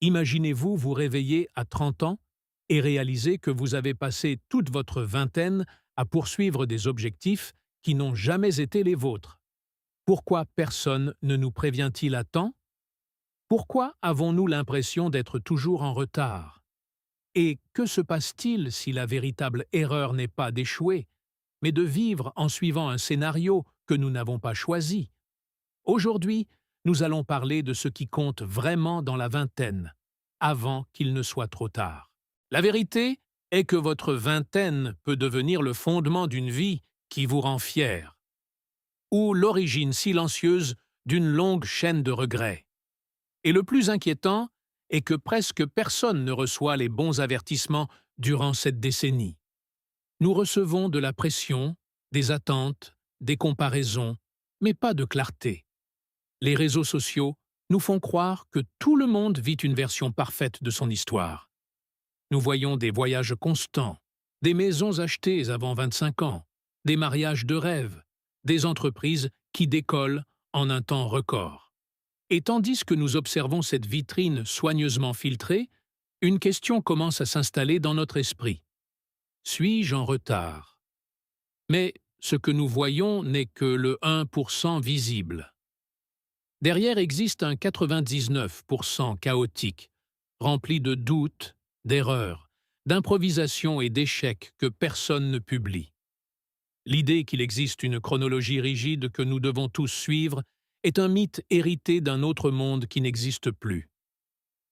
Imaginez-vous vous réveiller à 30 ans et réaliser que vous avez passé toute votre vingtaine à poursuivre des objectifs qui n'ont jamais été les vôtres. Pourquoi personne ne nous prévient-il à temps? Pourquoi avons-nous l'impression d'être toujours en retard? Et que se passe-t-il si la véritable erreur n'est pas d'échouer, mais de vivre en suivant un scénario que nous n'avons pas choisi? Aujourd'hui, nous allons parler de ce qui compte vraiment dans la vingtaine, avant qu'il ne soit trop tard. La vérité est que votre vingtaine peut devenir le fondement d'une vie qui vous rend fier, ou l'origine silencieuse d'une longue chaîne de regrets. Et le plus inquiétant est que presque personne ne reçoit les bons avertissements durant cette décennie. Nous recevons de la pression, des attentes, des comparaisons, mais pas de clarté. Les réseaux sociaux nous font croire que tout le monde vit une version parfaite de son histoire. Nous voyons des voyages constants, des maisons achetées avant 25 ans, des mariages de rêve, des entreprises qui décollent en un temps record. Et tandis que nous observons cette vitrine soigneusement filtrée, une question commence à s'installer dans notre esprit. Suis-je en retard? Mais ce que nous voyons n'est que le 1% visible. Derrière existe un 99% chaotique, rempli de doutes, d'erreurs, d'improvisations et d'échecs que personne ne publie. L'idée qu'il existe une chronologie rigide que nous devons tous suivre est un mythe hérité d'un autre monde qui n'existe plus.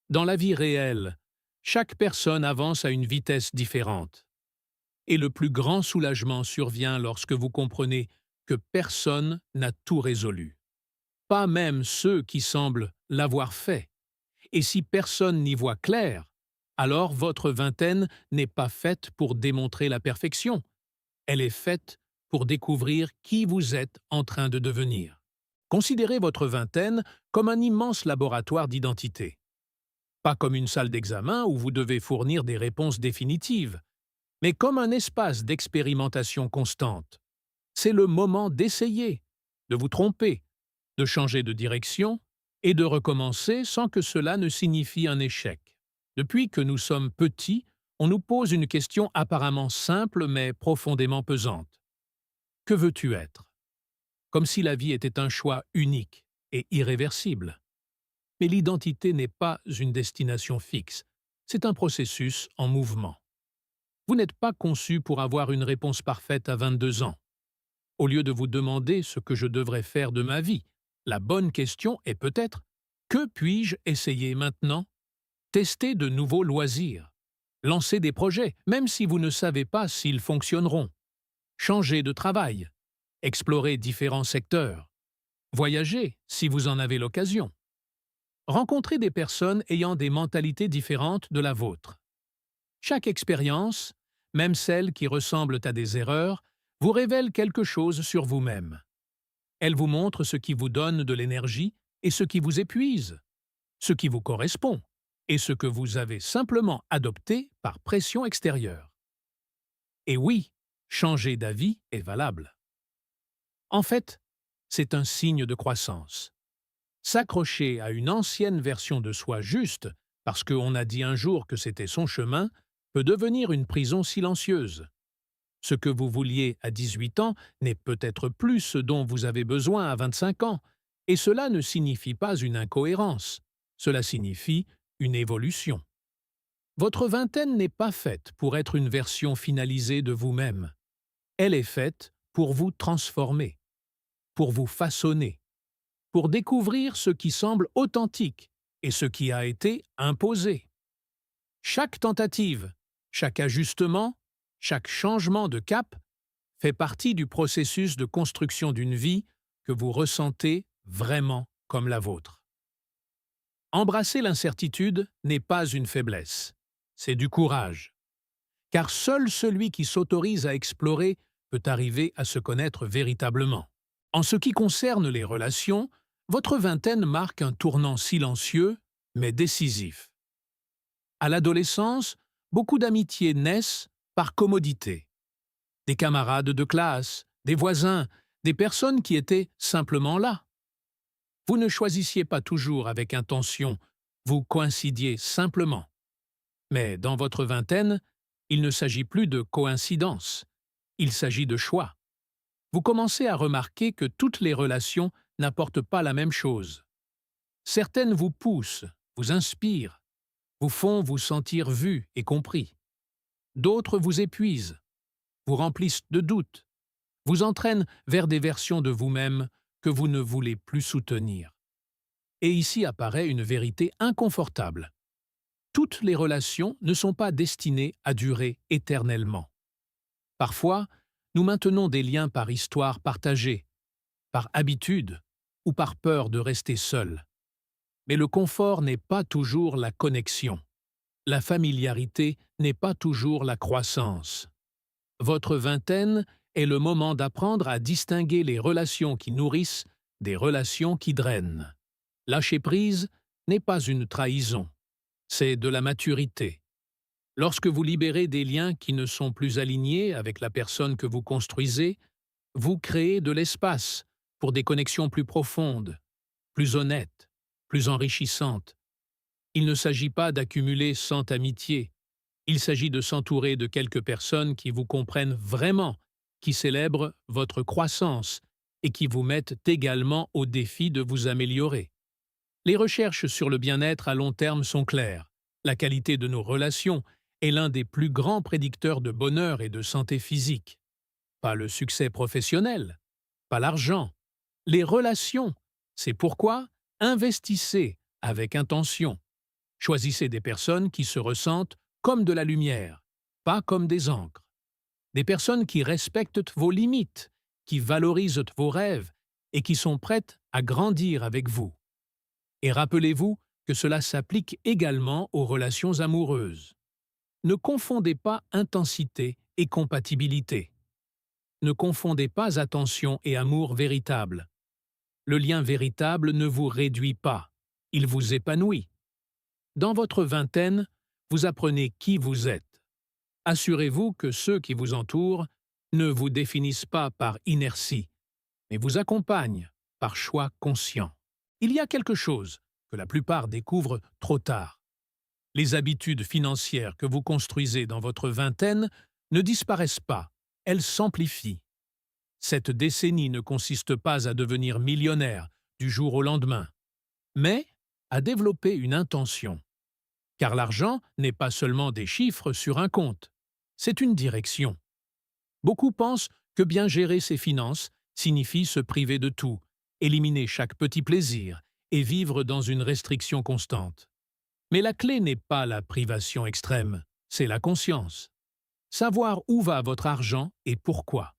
Dans la vie réelle, chaque personne avance à une vitesse différente. Et le plus grand soulagement survient lorsque vous comprenez que personne n'a tout résolu. Pas même ceux qui semblent l'avoir fait. Et si personne n'y voit clair, alors votre vingtaine n'est pas faite pour démontrer la perfection. Elle est faite pour découvrir qui vous êtes en train de devenir. Considérez votre vingtaine comme un immense laboratoire d'identité. Pas comme une salle d'examen où vous devez fournir des réponses définitives, mais comme un espace d'expérimentation constante. C'est le moment d'essayer, de vous tromper, de changer de direction et de recommencer sans que cela ne signifie un échec. Depuis que nous sommes petits, on nous pose une question apparemment simple mais profondément pesante. Que veux-tu être? Comme si la vie était un choix unique et irréversible. Mais l'identité n'est pas une destination fixe, c'est un processus en mouvement. Vous n'êtes pas conçu pour avoir une réponse parfaite à 22 ans. Au lieu de vous demander ce que je devrais faire de ma vie, la bonne question est peut-être: que puis-je essayer maintenant? Tester de nouveaux loisirs. Lancer des projets, même si vous ne savez pas s'ils fonctionneront. Changer de travail. Explorer différents secteurs. Voyager, si vous en avez l'occasion. Rencontrer des personnes ayant des mentalités différentes de la vôtre. Chaque expérience, même celles qui ressemblent à des erreurs, vous révèle quelque chose sur vous-même. Elle vous montre ce qui vous donne de l'énergie et ce qui vous épuise, ce qui vous correspond et ce que vous avez simplement adopté par pression extérieure. Et oui, changer d'avis est valable. En fait, c'est un signe de croissance. S'accrocher à une ancienne version de soi juste parce qu'on a dit un jour que c'était son chemin peut devenir une prison silencieuse. Ce que vous vouliez à 18 ans n'est peut-être plus ce dont vous avez besoin à 25 ans, et cela ne signifie pas une incohérence, cela signifie une évolution. Votre vingtaine n'est pas faite pour être une version finalisée de vous-même. Elle est faite pour vous transformer, pour vous façonner, pour découvrir ce qui semble authentique et ce qui a été imposé. Chaque tentative, chaque ajustement, chaque changement de cap fait partie du processus de construction d'une vie que vous ressentez vraiment comme la vôtre. Embrasser l'incertitude n'est pas une faiblesse, c'est du courage. Car seul celui qui s'autorise à explorer peut arriver à se connaître véritablement. En ce qui concerne les relations, votre vingtaine marque un tournant silencieux, mais décisif. À l'adolescence, beaucoup d'amitiés naissent par commodité. Des camarades de classe, des voisins, des personnes qui étaient simplement là. Vous ne choisissiez pas toujours avec intention, Vous coïncidiez simplement. Mais dans votre vingtaine, il ne s'agit plus de coïncidence, il s'agit de choix. Vous commencez à remarquer que toutes les relations n'apportent pas la même chose. Certaines vous poussent, vous inspirent, vous font vous sentir vu et compris. D'autres vous épuisent, vous remplissent de doutes, vous entraînent vers des versions de vous-même que vous ne voulez plus soutenir. Et ici apparaît une vérité inconfortable. Toutes les relations ne sont pas destinées à durer éternellement. Parfois, nous maintenons des liens par histoire partagée, par habitude ou par peur de rester seul. Mais le confort n'est pas toujours la connexion. La familiarité n'est pas toujours la croissance. Votre vingtaine est le moment d'apprendre à distinguer les relations qui nourrissent des relations qui drainent. Lâcher prise n'est pas une trahison, c'est de la maturité. Lorsque vous libérez des liens qui ne sont plus alignés avec la personne que vous construisez, vous créez de l'espace pour des connexions plus profondes, plus honnêtes, plus enrichissantes. Il ne s'agit pas d'accumuler 100 amitiés, il s'agit de s'entourer de quelques personnes qui vous comprennent vraiment, qui célèbrent votre croissance et qui vous mettent également au défi de vous améliorer. Les recherches sur le bien-être à long terme sont claires. La qualité de nos relations est l'un des plus grands prédicteurs de bonheur et de santé physique. Pas le succès professionnel, pas l'argent. Les relations, c'est pourquoi investissez avec intention. Choisissez des personnes qui se ressentent comme de la lumière, pas comme des encres. Des personnes qui respectent vos limites, qui valorisent vos rêves et qui sont prêtes à grandir avec vous. Et rappelez-vous que cela s'applique également aux relations amoureuses. Ne confondez pas intensité et compatibilité. Ne confondez pas attention et amour véritable. Le lien véritable ne vous réduit pas, il vous épanouit. Dans votre vingtaine, vous apprenez qui vous êtes. Assurez-vous que ceux qui vous entourent ne vous définissent pas par inertie, mais vous accompagnent par choix conscient. Il y a quelque chose que la plupart découvrent trop tard. Les habitudes financières que vous construisez dans votre vingtaine ne disparaissent pas, elles s'amplifient. Cette décennie ne consiste pas à devenir millionnaire du jour au lendemain, mais à développer une intention. Car l'argent n'est pas seulement des chiffres sur un compte, c'est une direction. Beaucoup pensent que bien gérer ses finances signifie se priver de tout, éliminer chaque petit plaisir et vivre dans une restriction constante. Mais la clé n'est pas la privation extrême, c'est la conscience. Savoir où va votre argent et pourquoi.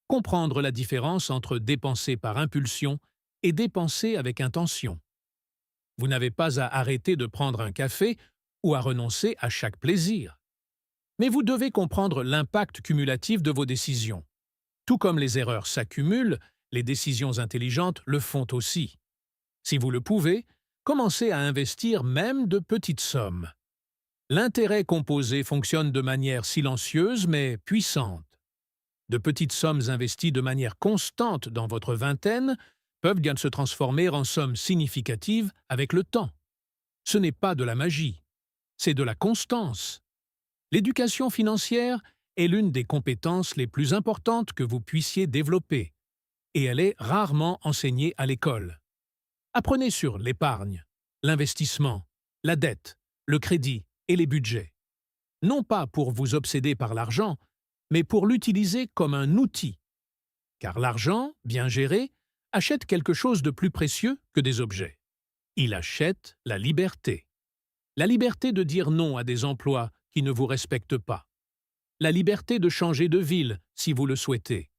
Comprendre la différence entre dépenser par impulsion et dépenser avec intention. Vous n'avez pas à arrêter de prendre un café ou à renoncer à chaque plaisir. Mais vous devez comprendre l'impact cumulatif de vos décisions. Tout comme les erreurs s'accumulent, les décisions intelligentes le font aussi. Si vous le pouvez, commencez à investir même de petites sommes. L'intérêt composé fonctionne de manière silencieuse mais puissante. De petites sommes investies de manière constante dans votre vingtaine peuvent bien se transformer en sommes significatives avec le temps. Ce n'est pas de la magie, c'est de la constance. L'éducation financière est l'une des compétences les plus importantes que vous puissiez développer, et elle est rarement enseignée à l'école. Apprenez sur l'épargne, l'investissement, la dette, le crédit et les budgets. Non pas pour vous obséder par l'argent, mais pour l'utiliser comme un outil. Car l'argent, bien géré, achète quelque chose de plus précieux que des objets. Il achète la liberté. La liberté de dire non à des emplois qui ne vous respectent pas. La liberté de changer de ville si vous le souhaitez.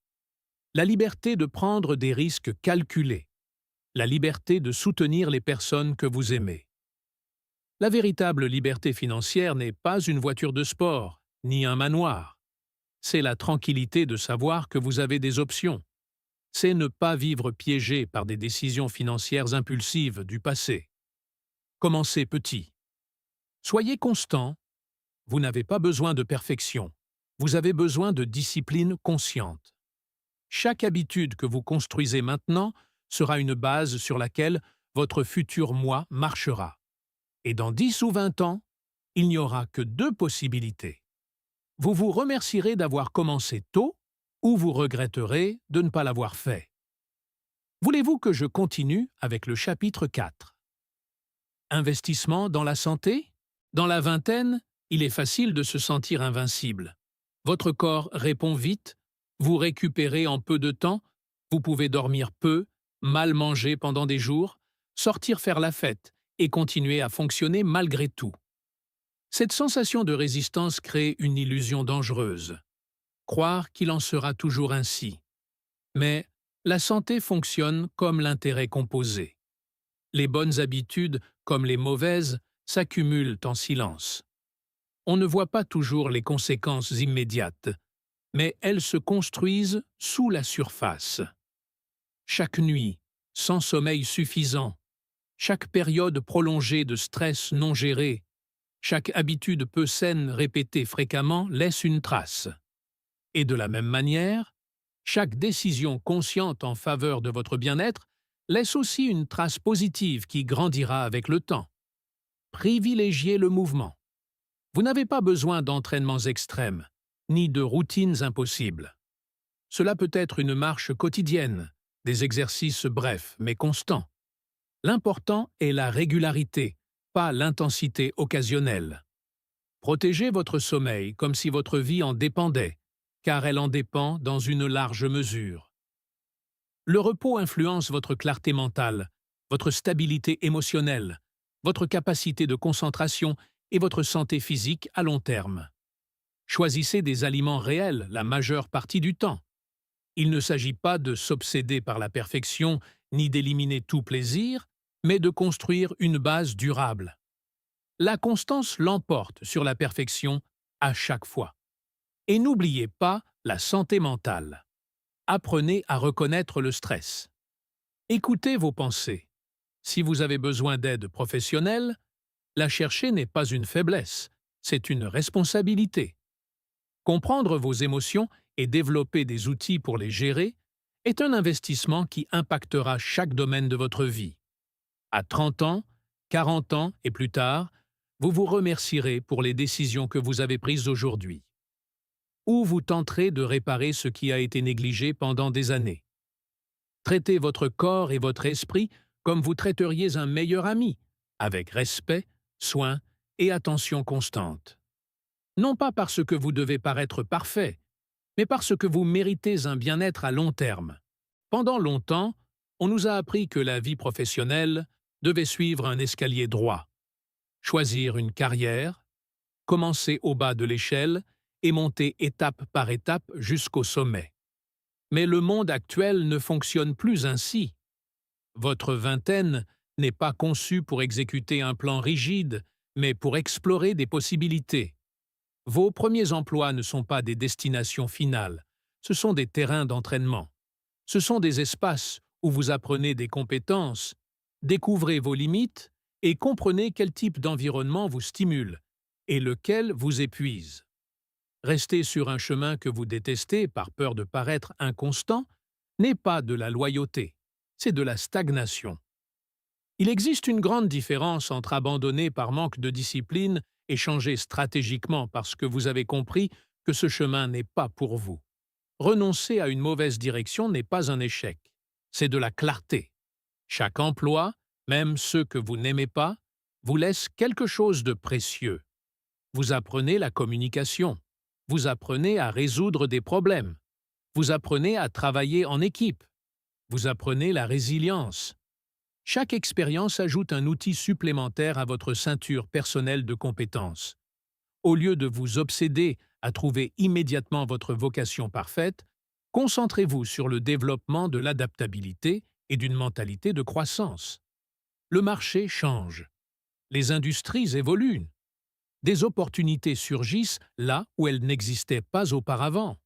La liberté de prendre des risques calculés. La liberté de soutenir les personnes que vous aimez. La véritable liberté financière n'est pas une voiture de sport, ni un manoir. C'est la tranquillité de savoir que vous avez des options. C'est ne pas vivre piégé par des décisions financières impulsives du passé. Commencez petit. Soyez constant. Vous n'avez pas besoin de perfection. Vous avez besoin de discipline consciente. Chaque habitude que vous construisez maintenant sera une base sur laquelle votre futur moi marchera. Et dans 10 ou 20 ans, il n'y aura que deux possibilités. Vous vous remercierez d'avoir commencé tôt ou vous regretterez de ne pas l'avoir fait. Voulez-vous que je continue avec le chapitre 4? Investissement dans la santé? Dans la vingtaine, il est facile de se sentir invincible. Votre corps répond vite, vous récupérez en peu de temps, vous pouvez dormir peu, mal manger pendant des jours, sortir faire la fête et continuer à fonctionner malgré tout. Cette sensation de résistance crée une illusion dangereuse. Croire qu'il en sera toujours ainsi. Mais la santé fonctionne comme l'intérêt composé. Les bonnes habitudes, comme les mauvaises, s'accumulent en silence. On ne voit pas toujours les conséquences immédiates, mais elles se construisent sous la surface. Chaque nuit, sans sommeil suffisant, chaque période prolongée de stress non géré, chaque habitude peu saine répétée fréquemment laisse une trace. Et de la même manière, chaque décision consciente en faveur de votre bien-être laisse aussi une trace positive qui grandira avec le temps. Privilégiez le mouvement. Vous n'avez pas besoin d'entraînements extrêmes, ni de routines impossibles. Cela peut être une marche quotidienne, des exercices brefs mais constants. L'important est la régularité, pas l'intensité occasionnelle. Protégez votre sommeil comme si votre vie en dépendait, car elle en dépend dans une large mesure. Le repos influence votre clarté mentale, votre stabilité émotionnelle, votre capacité de concentration et votre santé physique à long terme. Choisissez des aliments réels la majeure partie du temps. Il ne s'agit pas de s'obséder par la perfection ni d'éliminer tout plaisir, mais de construire une base durable. La constance l'emporte sur la perfection à chaque fois. Et n'oubliez pas la santé mentale. Apprenez à reconnaître le stress. Écoutez vos pensées. Si vous avez besoin d'aide professionnelle, la chercher n'est pas une faiblesse, c'est une responsabilité. Comprendre vos émotions et développer des outils pour les gérer est un investissement qui impactera chaque domaine de votre vie. À 30 ans, 40 ans et plus tard, vous vous remercierez pour les décisions que vous avez prises aujourd'hui. Ou vous tenterez de réparer ce qui a été négligé pendant des années. Traitez votre corps et votre esprit comme vous traiteriez un meilleur ami, avec respect, soin et attention constante. Non pas parce que vous devez paraître parfait, mais parce que vous méritez un bien-être à long terme. Pendant longtemps, on nous a appris que la vie professionnelle devait suivre un escalier droit. Choisir une carrière, commencer au bas de l'échelle et monter étape par étape jusqu'au sommet. Mais le monde actuel ne fonctionne plus ainsi. Votre vingtaine n'est pas conçue pour exécuter un plan rigide, mais pour explorer des possibilités. Vos premiers emplois ne sont pas des destinations finales, ce sont des terrains d'entraînement. Ce sont des espaces où vous apprenez des compétences, découvrez vos limites et comprenez quel type d'environnement vous stimule et lequel vous épuise. Rester sur un chemin que vous détestez par peur de paraître inconstant n'est pas de la loyauté, c'est de la stagnation. Il existe une grande différence entre abandonner par manque de discipline et changer stratégiquement parce que vous avez compris que ce chemin n'est pas pour vous. Renoncer à une mauvaise direction n'est pas un échec, c'est de la clarté. Chaque emploi, même ceux que vous n'aimez pas, vous laisse quelque chose de précieux. Vous apprenez la communication, vous apprenez à résoudre des problèmes, vous apprenez à travailler en équipe, vous apprenez la résilience. Chaque expérience ajoute un outil supplémentaire à votre ceinture personnelle de compétences. Au lieu de vous obséder à trouver immédiatement votre vocation parfaite, concentrez-vous sur le développement de l'adaptabilité et d'une mentalité de croissance. Le marché change. Les industries évoluent. Des opportunités surgissent là où elles n'existaient pas auparavant.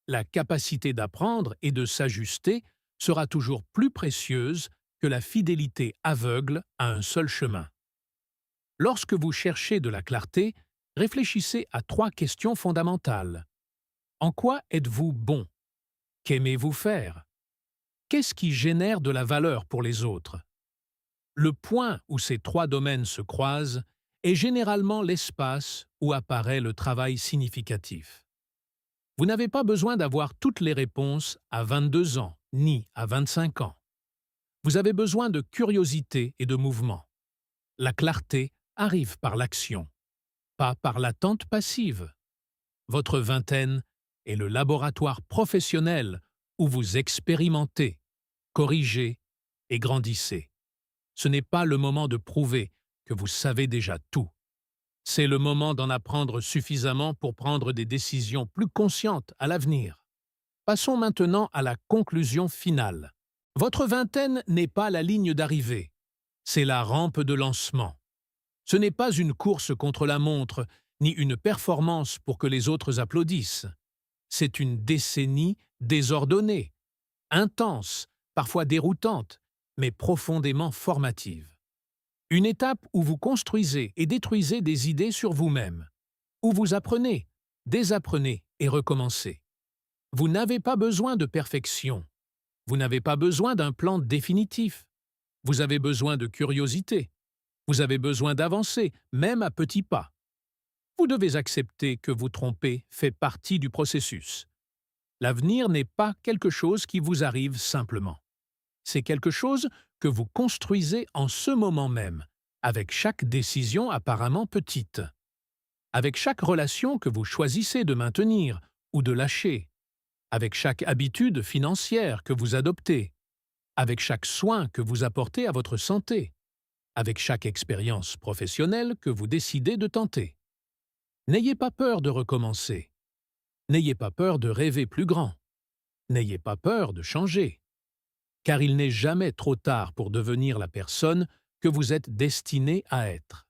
La capacité d'apprendre et de s'ajuster sera toujours plus précieuse que la fidélité aveugle à un seul chemin. Lorsque vous cherchez de la clarté, réfléchissez à 3 questions fondamentales. En quoi êtes-vous bon? Qu'aimez-vous faire? Qu'est-ce qui génère de la valeur pour les autres? Le point où ces trois domaines se croisent est généralement l'espace où apparaît le travail significatif. Vous n'avez pas besoin d'avoir toutes les réponses à 22 ans, ni à 25 ans. Vous avez besoin de curiosité et de mouvement. La clarté arrive par l'action, pas par l'attente passive. Votre vingtaine est le laboratoire professionnel où vous expérimentez, corrigez et grandissez. Ce n'est pas le moment de prouver que vous savez déjà tout. C'est le moment d'en apprendre suffisamment pour prendre des décisions plus conscientes à l'avenir. Passons maintenant à la conclusion finale. Votre vingtaine n'est pas la ligne d'arrivée, c'est la rampe de lancement. Ce n'est pas une course contre la montre, ni une performance pour que les autres applaudissent. C'est une décennie désordonnée, intense, parfois déroutante, mais profondément formative. Une étape où vous construisez et détruisez des idées sur vous-même, où vous apprenez, désapprenez et recommencez. Vous n'avez pas besoin de perfection. Vous n'avez pas besoin d'un plan définitif. Vous avez besoin de curiosité. Vous avez besoin d'avancer, même à petits pas. Vous devez accepter que vous tromper fait partie du processus. L'avenir n'est pas quelque chose qui vous arrive simplement. C'est quelque chose que vous construisez en ce moment même, avec chaque décision apparemment petite, avec chaque relation que vous choisissez de maintenir ou de lâcher, avec chaque habitude financière que vous adoptez, avec chaque soin que vous apportez à votre santé, avec chaque expérience professionnelle que vous décidez de tenter. N'ayez pas peur de recommencer. N'ayez pas peur de rêver plus grand. N'ayez pas peur de changer. Car il n'est jamais trop tard pour devenir la personne que vous êtes destiné à être.